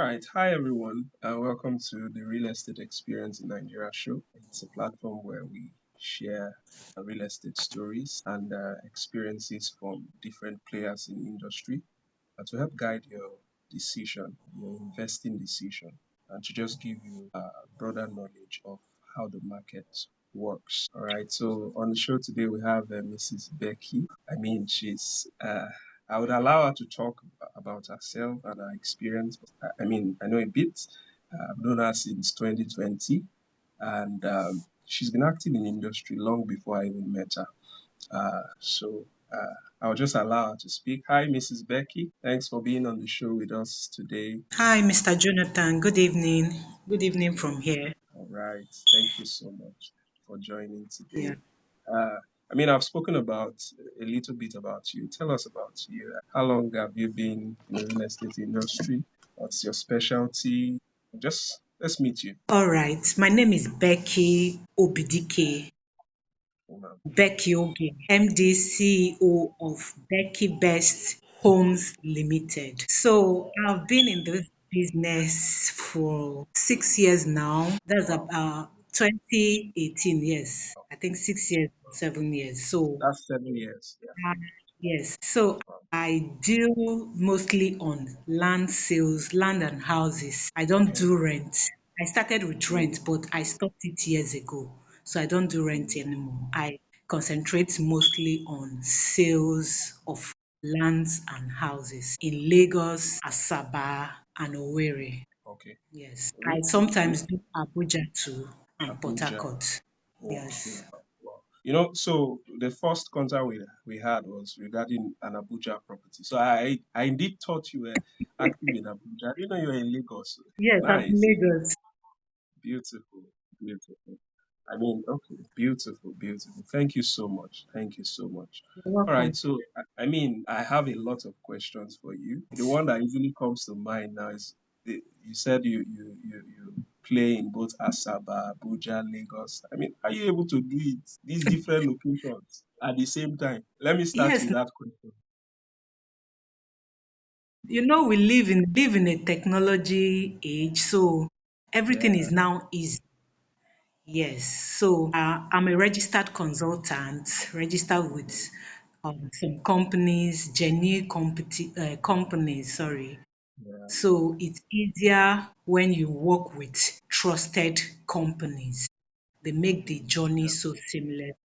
right. Hi, everyone. Welcome to the Real Estate Experience in Nigeria show. It's a platform where we share real estate stories and experiences from different players in the industry to help guide your decision, your investing decision, and to just give you broader knowledge of how the market works. All right. So on the show today, we have Mrs. Becky. I would allow her to talk about herself and her experience. I know a bit. I've known her since 2020, and she's been active in the industry long before I even met her. So I'll just allow her to speak. Hi, Mrs. Becky. Thanks for being on the show with us today. Hi, Mr. Jonathan. Good evening. Good evening from here. All right. Thank you so much for joining Yeah. today. Uh, I've spoken about a little bit about you. Tell us about you. How long have you been in the real estate industry? What's your specialty? Just let's meet you. All right. My name is Becky Obidike. Um, Becky Oge, MD CEO of Becky Best Homes Limited. So I've been in this business for 6 years now. That's Wow. about 2018. Yes. I think 6 years, 7 years. So That's 7 years. Yeah. Uh, Yes. So Wow. I deal mostly on land sales, land and houses. I don't Okay. do rent. I started with Mm, rent, but I stopped it years ago. So I don't do rent mm, anymore. I concentrate mostly on sales of lands and houses in Lagos, Asaba, and Owerri. okay. Yes. I Which, sometimes do Abuja too and Port Abuja. Harcourt. Okay. Yes. Wow. So the first contact we had was regarding an Abuja property. So I indeed thought you were active in Abuja. I didn't know you were in Lagos. Yes, I'm in Nice. Lagos. Beautiful. Beautiful. Okay. Beautiful. Beautiful. Thank you so much. Thank you so much. You're All right. welcome. So I have a lot of questions for you. The one that usually comes to mind now is you said you play in both Asaba, Abuja, Lagos. Are you able to do it these different locations at the same time? Let me start Yes, with that question. we live in a technology age, so everything Yeah. is now easy. Yes. So I'm a registered consultant, registered with some companies, genuine companies. Sorry. Yeah. So it's easier when you work with trusted companies. They make the journey Yeah. so seamless,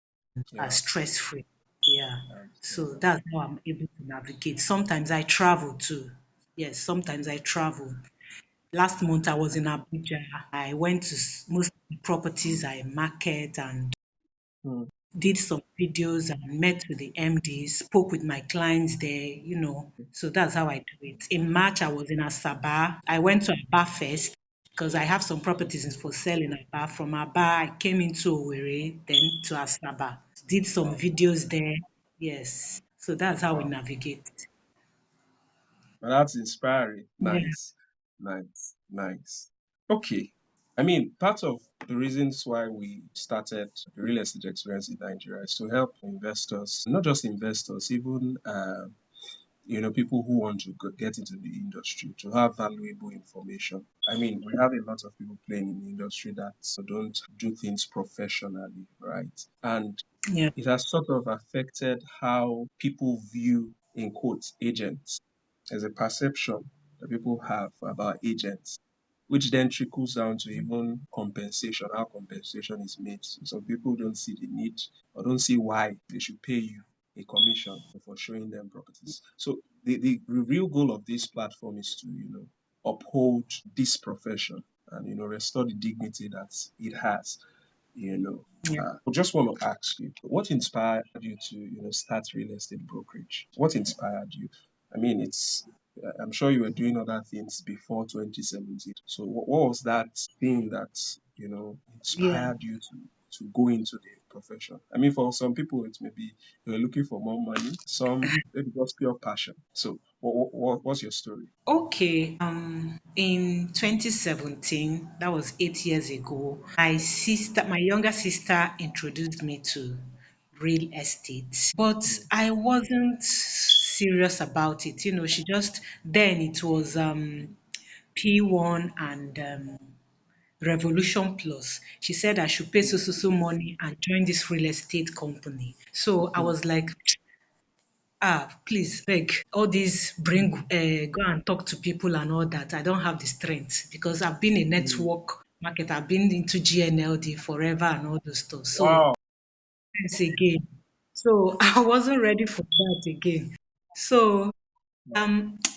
Yeah. stress free. Yeah. I understand So that. that's how I'm able to navigate. Sometimes I travel too. Yes, sometimes I travel. Last month I was in Abuja. I went to most of the properties I market and Hmm. did some videos and met with the MD, spoke with my clients there. So that's how I do it. In March, I was in Asaba. I went to Aba first because I have some properties for sale in Aba. From Aba, I came into Owerri, then to Asaba. Did some Wow. videos there. Yes. So that's how we Wow. navigate. Well, that's inspiring. Yeah. Nice, nice, nice. Okay. Part of the reasons why we started the real estate experience in Nigeria is to help investors, not just investors, even people who want to get into the industry to have valuable information. We have a lot of people playing in the industry that don't do things professionally, right? And Yeah. it has sort of affected how people view, in quotes, agents. There's a perception that people have about agents, which then trickles down to even compensation, how compensation is made. So some people don't see the need or don't see why they should pay you a commission for showing them properties. So the real goal of this platform is to, uphold this profession and, restore the dignity that it has you know. Yeah. I just want to ask you, what inspired you to, start real estate brokerage? What inspired you? I'm sure you were doing other things before 2017. So what was that thing that, Yeah. inspired you to go into the profession? For some people, it may be you're looking for more money. Some, maybe just pure passion. So what's your story? Okay. In 2017, that was 8 years ago, my younger sister introduced me to real estate, but Mm, I wasn't serious about it. She just, then it was P1 and Revolution Plus. She said I should pay so money and join this real estate company. So I mm, was like, please beg, all these bring go and talk to people and all that. I don't have the strength because I've been a mm. network market. I've been into GNLD forever and all those stuff. So Wow. once again. So I wasn't ready for that again. So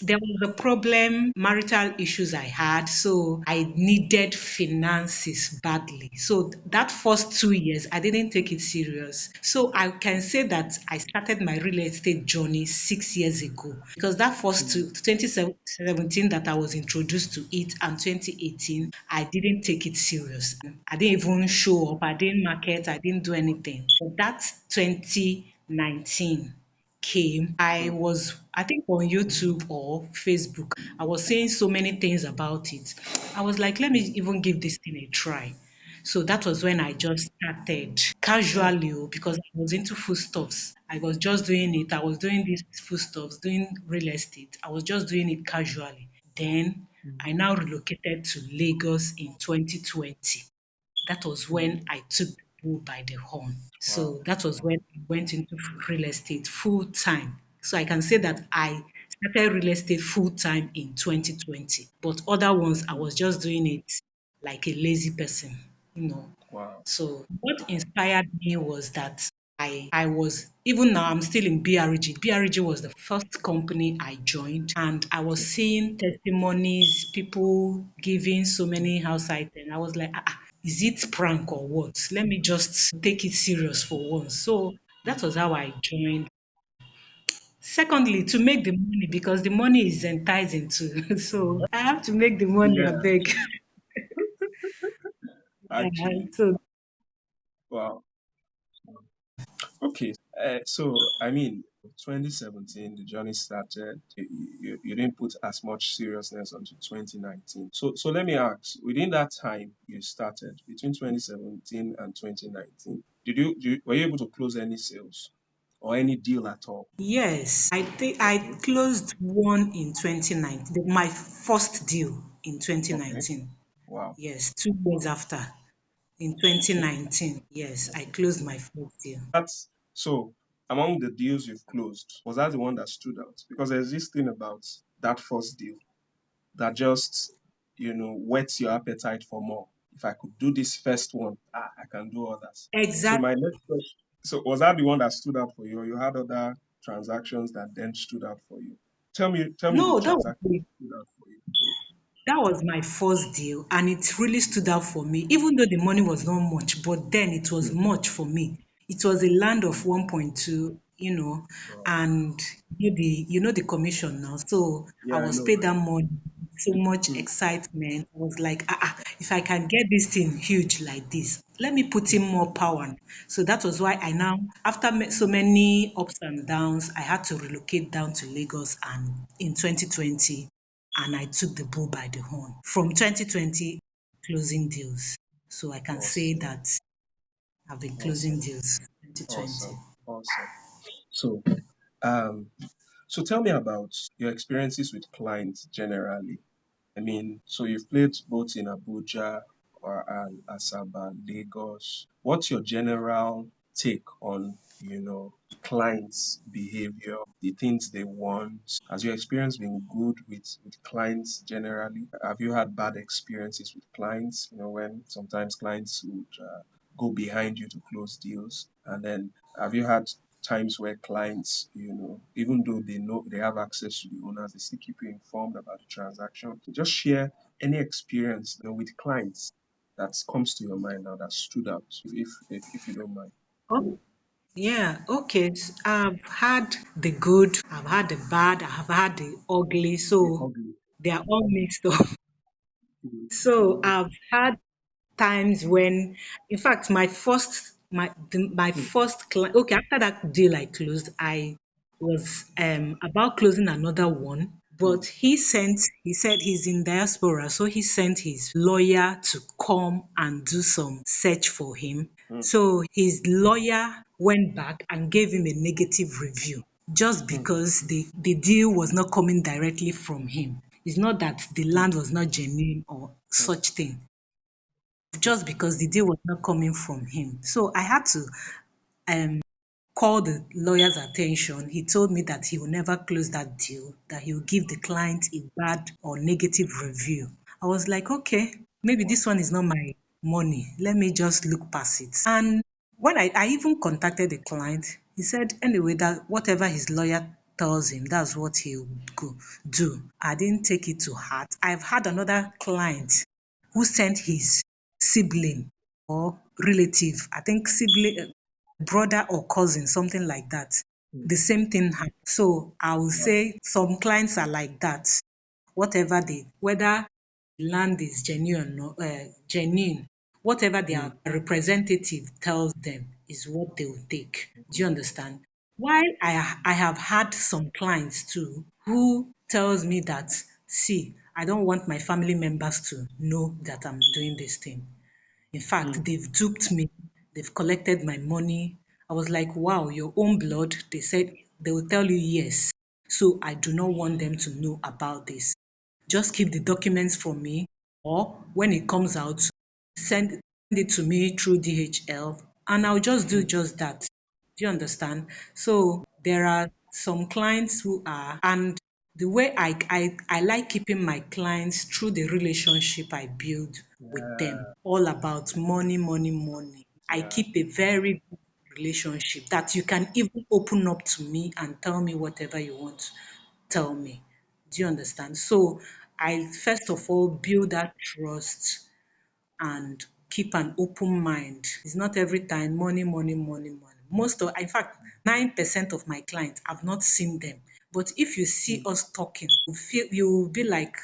there was a problem, marital issues I had, so I needed finances badly. So that first 2 years, I didn't take it serious. So I can say that I started my real estate journey 6 years ago because that first Mm, 2017 that I was introduced to it and 2018, I didn't take it serious. I didn't even show up. I didn't market. I didn't do anything. But that's 2019 came, I mm, was, I think on YouTube or Facebook, I was saying so many things about it. I was like, let me mm. even give this thing a try. So that was when I just started casually because I was into foodstuffs. I was just doing it. I was doing these foodstuffs, doing real estate. I was just doing it casually. Then I now relocated to Lagos in 2020. That was when Mm. I took the bull by the horn. Wow. So that was Wow. when I went into real estate full time. So I can say that I started real estate full time in 2020. But other ones, I Mm. was just doing it like a lazy person, you know. Wow. So what inspired me was that I was, even now I'm still in BRG. BRG was the first company I joined and I was Okay. seeing testimonies, people giving so many house items. I was like, is it prank or what? Let me just take it serious for once. So that was how I joined. Secondly, to make the money because the money is enticing too. So I have to make the money, I Yeah, beg. actually. So Wow. Okay. So, I mean, 2017, the journey started. You didn't put as much seriousness onto 2019. So let me ask, within that time you started, between 2017 and 2019, were you able to close any sales or any deal at all? yes, I think I Okay. closed one in 2019, my first deal in Okay. 2019. Wow. Yes, 2 years after. In Okay. 2019, yes, I Okay. closed my first deal. That's so among the deals you've closed, was that the one that stood out? Because there's this thing about that first deal that just, whets your appetite for more. If I could do this first one, I can do others. So my Exactly. next question, so was that the one that stood out for you, or you had other transactions that then stood out for you? Tell me the No, transaction that stood out for you. that was my first deal, and it really stood out for me, even though the money was not much, but then it was Hmm. much for me. It was a land of Hmm. 1.2, Wow. and the commission now. So I Yeah, I was know. paid I that know. money, so much Hmm. excitement. I was like, if I can get this thing huge like this, let me put in more power. So that was why I now, after so many ups and downs, I had to relocate down to Lagos, and in 2020 and I took the bull by the horn. From 2020, closing deals. So I can say Awesome. that I've been closing Awesome. deals 2020. Awesome. Awesome. So, um, so tell me about your experiences with clients generally. I mean, so you've played both in Abuja or Asaba, Lagos. What's your general take on, clients' behavior, the things they want? Has your experience been good with clients generally? Have you had bad experiences with clients? When sometimes clients would go behind you to close deals, and then have you had times where clients, even though they know they have access to the owners, they still keep you informed about the transaction. Just share any experience, with clients that comes to your mind now that stood out, if you don't mind. Oh, yeah, okay. I've had the good, I've had the bad, I've had the ugly. The So ugly. they are all mixed up. So Mm, I've had times when, in fact, my first client. Okay, after that deal I closed, I was about closing another one, but mm, he said he's in diaspora, so he sent his lawyer to come and do some search for him. mm, So his lawyer went back and gave him a negative review just mm, because the deal was not coming directly from him. It's not that the land was not genuine or mm, such thing, just because the deal was not coming from him. So I had to um call the lawyer's attention. He told me that he will never close that deal, that he will give the client a bad or negative review. I was like, okay, maybe wow. this one is not my money. Let me just look past it. And when I even contacted the client, he said, anyway, that whatever his lawyer tells him, that's what he'll go do. I didn't take it to heart. I've had another client who sent his sibling or relative, I think sibling, brother or cousin, something like that. Mm, The same thing happened. So I will wow. say some clients are like that. Whatever they, whether the land is genuine or genuine, whatever Mm, their representative tells them is what they will take. Do you mhm, understand? While I have had some clients too who tells me that, see, I don't want my family members to know that I'm doing this thing. In fact, mm, they've duped me. They've collected my money. I was like, wow, your own blood. They said they will tell you yes. So I do not want them to know about this. Just keep the documents for me, or when it comes out, send it to me through DHL, and I'll just do mm, just that. Do you understand? So there are some clients who are, and the way I like keeping my clients through the relationship I build with them, yeah, all about money, money, money. I yeah. keep a very good relationship that you can even open up to me and tell me whatever you want to tell me. Do you understand? So I first of all build that trust and keep an open mind. It's not every time money, money, money, money. Most of, in fact, 9% of my clients, I've not seen them. But if you see Mm, us talking, you'll be like,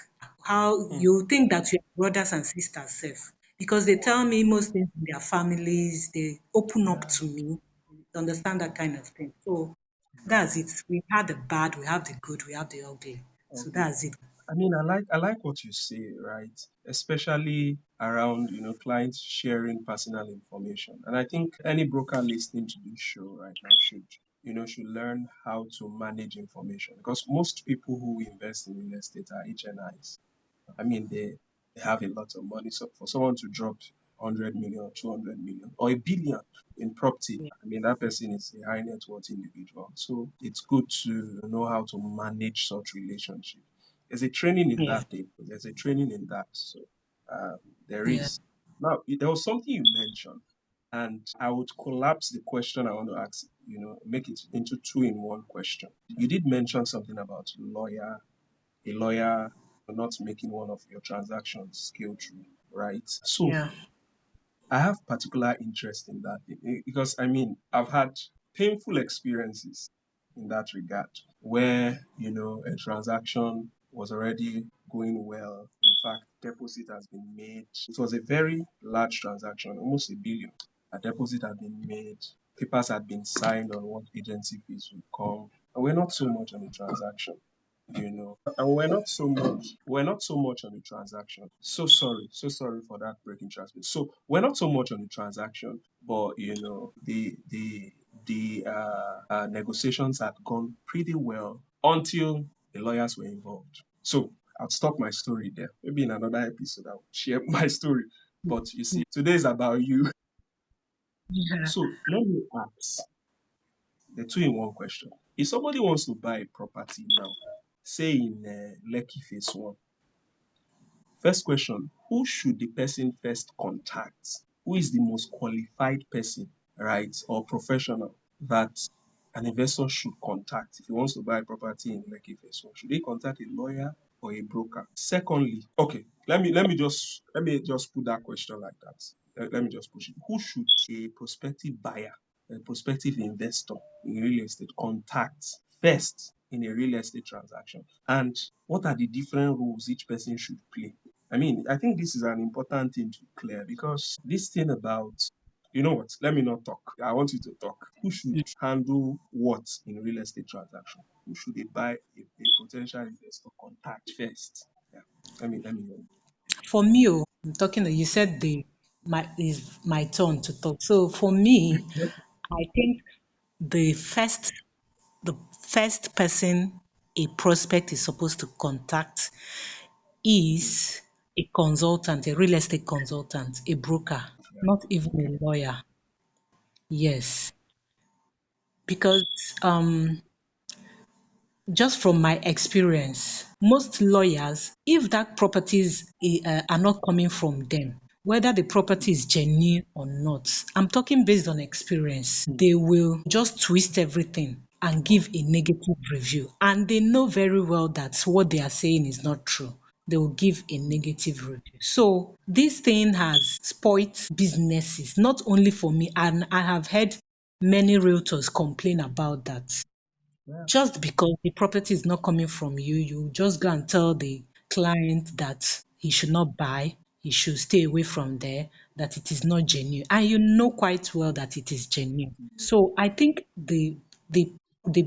how mm, you think that we are brothers and sisters, safe. Because they tell me most things in their families, they open up yeah. to me, understand that kind of thing. So that's it. We have the bad, we have the good, we have the ugly. So Okay. that's it. I mean, I like what you say, right? Especially around, clients sharing personal information. And I think any broker listening to this show right now should learn how to manage information because most people who invest in real estate are HNIs. I mean, they have a lot of money. So for someone to drop 100 million, 200 million, or a billion in property, Yeah. I mean, that person is a high net worth individual. So it's good to know how to manage such relationship. There's a training in Yeah. that thing. There's a training in that. So um, there Yeah. is. Now, there was something you mentioned, and I would collapse the question I want to ask, make it into two in one question. You did mention something about a lawyer not making one of your transactions scale through, right? So Yeah. I have particular interest in that because I mean I've had painful experiences in that regard where a transaction was already going well. In fact, deposit has been made. It was a very large transaction, almost a billion. A deposit had been made. Papers had been signed on what agency fees would come. And we're not so much on the transaction. And we're not so much on the transaction. So sorry for that breaking transmission. So we're not so much on the transaction, but the negotiations had gone pretty well until the lawyers were involved. So I'll stop my story there. Maybe in another episode I'll share my story. But you see, today is about you. Yeah. So let me ask the two in one question. If somebody wants to buy a property now, say in Lekki Phase 1, first question, who should the person first contact? Who is the most qualified person, right, or professional that an investor should contact if he wants to buy a property in Lekki Phase 1? Should he contact a lawyer or a broker? Secondly, okay, let me just put that question like that. Let me just push it. Who should a prospective buyer, a prospective investor in real estate contact first in a real estate transaction? And what are the different roles each person should play? I mean, I think this is an important thing to clear because this thing about, you know what, let me not talk. I want you to talk. Who should handle what in real estate transaction? Who should a potential investor contact first? Yeah. Let me hear you. For me, oh, I'm talking. You said the my is my turn to talk. So for me, I think the first the first person. a prospect is supposed to contact Mm. is a consultant, a real estate consultant, a broker, Yeah. not even Okay. a lawyer. Yes, because just from my experience, most lawyers, if that properties are not coming from them, whether the property is genuine or not, I'm talking based on experience, Mm. they will just twist everything and give a negative review. And they know very well that what they are saying is not true. They will give a negative review. So this thing has spoiled businesses, not only for me, and I have heard many realtors complain about that. Yeah. Just because the property is not coming from you, you just go and tell the client that he should not buy, he should stay away from there, that it is not genuine. And you know quite well that it is genuine. So I think the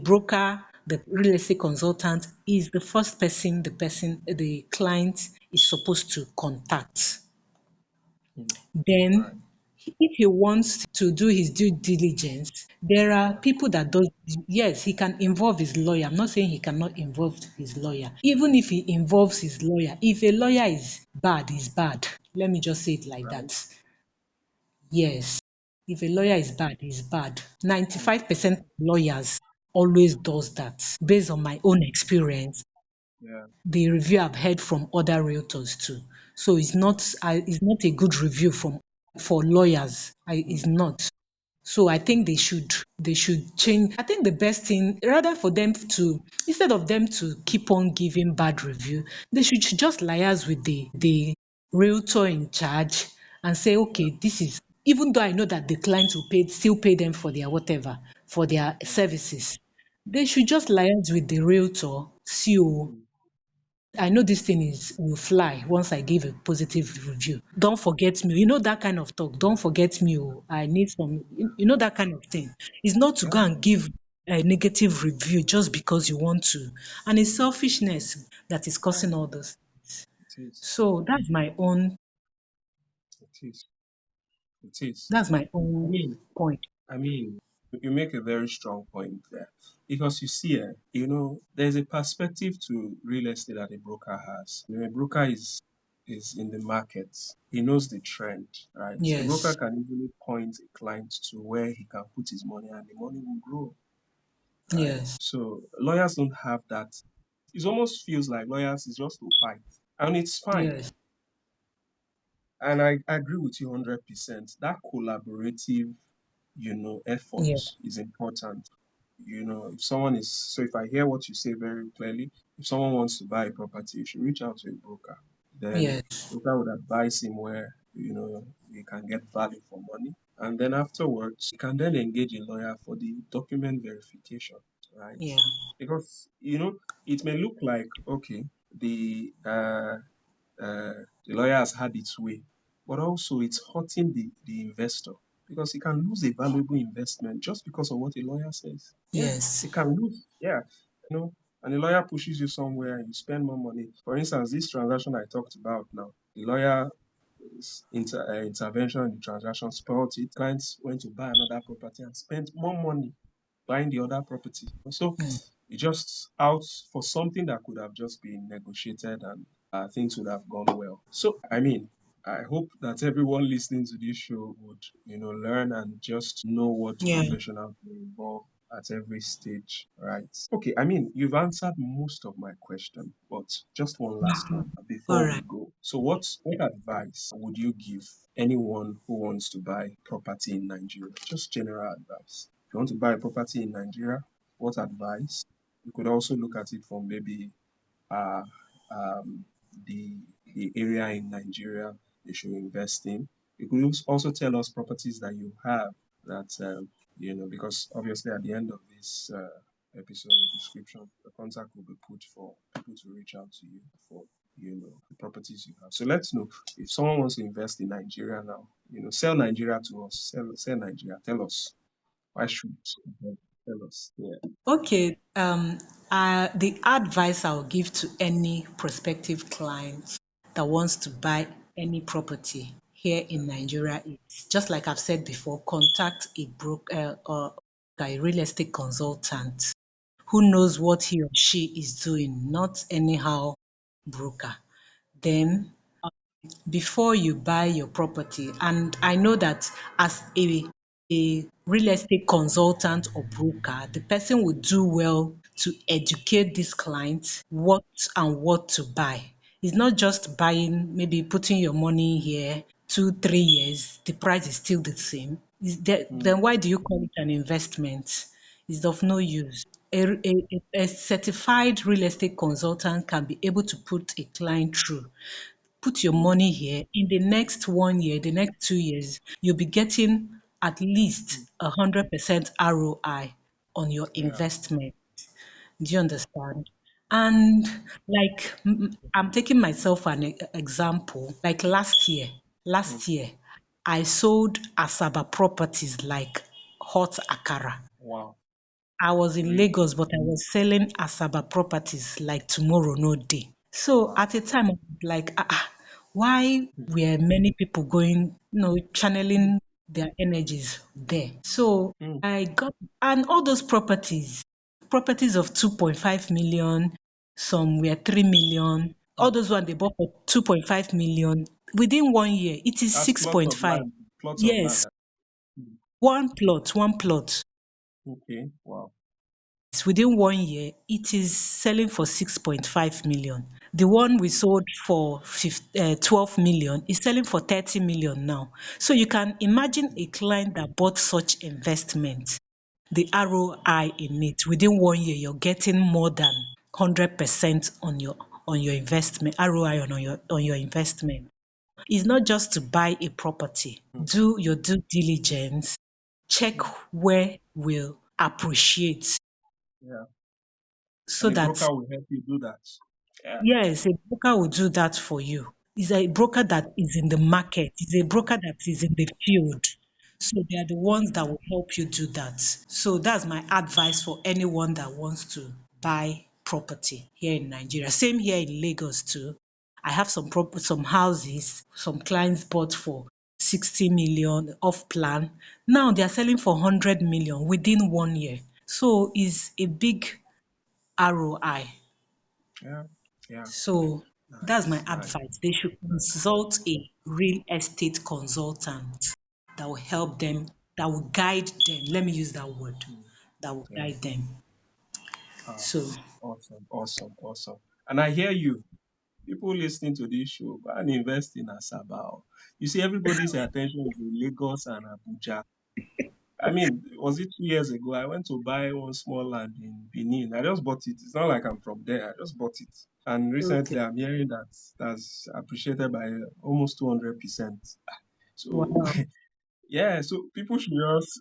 broker, the real estate consultant is the first person the client is supposed to contact. Mm. Right. Then if he wants to do his due diligence, there are people that does, yes, he can involve his lawyer. I'm not saying he cannot involve his lawyer. Even if he involves his lawyer, if a lawyer is bad, is bad. Let me just say it like Right. that. Yes. If a lawyer is bad, is bad. Mm. 95% of lawyers always does that. Based on my own experience, Yeah. the review I've heard from other realtors too. So it's not a good review from for lawyers. It's Mm. not. So I think they should change. I think the best thing, rather for them to, instead of them to keep on giving bad review, they should just liaise with the realtor in charge and say, Yeah. okay, this is, even though I know that the client will still pay them for their whatever, for their Mm. services, they should just liaise with the realtor, see, oh, Mm. I know this thing is will fly once I give a positive review. Don't forget me. You know that kind of talk. Don't forget me. Oh, I need some. You know that kind of thing. It's not to go Yeah. and give a negative review just because you want to, and it's selfishness that is Yeah. causing all this. It is. So that's my own. It is. It is. That's my I own mean, point. I mean, you make a very strong point there because you see, there's a perspective to real estate that a broker has. A broker is in the market. He knows the trend, right? A broker Yes. can easily point a client to where he can put his money, and the money will grow, right? Yes. So lawyers don't have that. It almost feels like lawyers is just to fight, and it's fine. Yes. And I agree with you 100%. That collaborative, effort Yes. is important. If someone is, so if I hear what you say very clearly, if someone wants to buy a property, you should reach out to a broker. Then Yes. broker would advise him where, he can get value for money. And then afterwards, he can then engage a lawyer for the document verification, right? Yeah. Because, it may look like, okay, the lawyer has had its way, but also it's hurting the investor because he can lose a valuable investment just because of what a lawyer says. Yeah, Yes. he can lose. Yeah, and the lawyer pushes you somewhere and you spend more money. For instance, this transaction I talked about now, the lawyer intervention in the transaction spoiled it. Clients went to buy another property and spent more money buying the other property. So Mm. it just out for something that could have just been negotiated and things would have gone well. So, I mean, I hope that everyone listening to this show would, learn and just know what Yeah. professionals will involve at every stage, right? Okay, I mean, you've answered most of my question, but just one last one All before we right. go. So, what advice would you give anyone who wants to buy property in Nigeria? Just general advice. If you want to buy a property in Nigeria, what advice? You could also look at it from maybe uh, um, the area in Nigeria you should invest in. You could also tell us properties that you have that because obviously at the end of this episode or description, the contact will be put for people to reach out to you for the properties you have. So let's know if someone wants to invest in Nigeria now. Sell Nigeria to us. Sell Nigeria. Tell us why should tell us. Yeah. Okay, the advice I'll give to any prospective client that wants to buy any property here in Nigeria is, just like I've said before, contact a broker or a real estate consultant who knows what he or she is doing, not anyhow broker. Then before you buy your property, and I know that as a real estate consultant or broker, the person would do well to educate this client what to buy. It's not just buying, maybe putting your money here, 2 3 years the price is still the same. Mm, Then why do you call it an investment? It's of no use. A certified real estate consultant can be able to put a client through. Put your mm, money here. In the next 1 year, the next 2 years, you'll be getting at least mm. 100% ROI on your Yeah. investment. Do you understand? And like I'm taking myself an example. Like Mm. last year, I sold Asaba properties like hot akara. Wow. I was in Really? Lagos, but I was selling Asaba properties like tomorrow, no day. So Wow. at a time, I was like, why were many people going, channeling their energies there? So Mm. I got, and all those properties of 2.5 million, some were 3 million, all Mm. those ones they bought for 2.5 million. Within 1 year, it is That's plots of 6.5. land. Plots of land. Yes, Mm. one plot. Okay. Wow. Within 1 year, it is selling for 6.5 million. The one we sold for 12 million is selling for 30 million now. So you can imagine a client that bought such investment, the ROI in it. Within 1 year, you're getting more than 100% on your investment, ROI on your investment. It's not just to buy a property. Mm. Do your due diligence, check Mm. where will appreciate Yeah. so And a that broker will help you do that. Yeah. yes, a broker will do that for you. Is a broker that is in the market, is a broker that is in the field. So they are the ones that will help you do that. So that's my advice for anyone that wants to buy property here in Nigeria. Same here in Lagos too. I have some houses, some clients bought for 60 million off plan. Now they are selling for 100 million within 1 year. So it's a big ROI. Yeah. Yeah. So that's my Nice. Nice. advice. They should consult a real estate consultant that will help them, that will guide them. Let me use that word, Mm. that will Yeah. guide them. Ah, So, awesome. Awesome. Awesome. And I hear you. People listening to this show, go and invest in Asaba. You see, everybody's attention is in Lagos and Abuja. I mean, was it 2 years ago? I went to buy one small land in Benin. I just bought it. It's not like I'm from there. I just bought it. And okay. recently, I'm hearing that that's appreciated by almost 200%. So, Wow. yeah, so people should just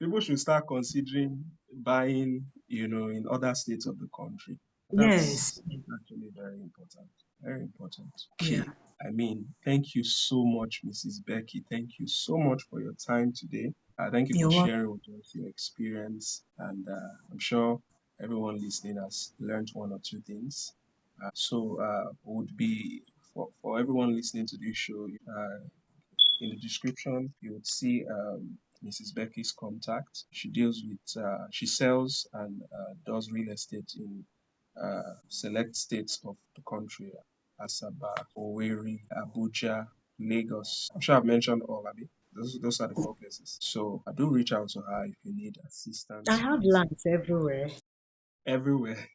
people should start considering buying, in other states of the country. Yes. That's actually very important. Very important. Yeah. Okay. I mean, thank you so much, Mrs. Becky. Thank you so much for your time today. Thank you for You're welcome. sharing with us your experience. And I'm sure everyone listening has learned one or two things. So, would be for everyone listening to this show, in the description, you would see Mrs. Becky's contact. She sells and does real estate in select states of the country: Asaba, Owerri, Abuja, Lagos. I'm sure I've mentioned all of it. Those are the four places. So I do reach out to her if you need I assistance have with lands everywhere. everywhere.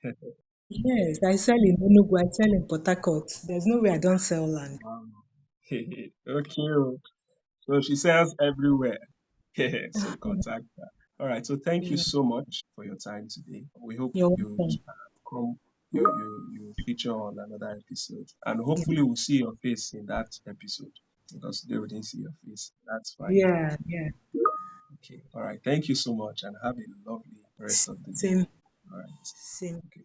Yes, I sell in Enugu, I sell in Port Harcourt. There's no way I don't sell land. Wow. Okay. So she sells everywhere. So contact her. All right. So thank you Yeah. so much for your time today. We hope You're you welcome. come you feature on another episode, and hopefully we'll see your face in that episode because they didn't see your face. That's fine. Yeah, yeah. Okay. All right. Thank you so much, and have a lovely rest of the day. Same, All right. same. Okay.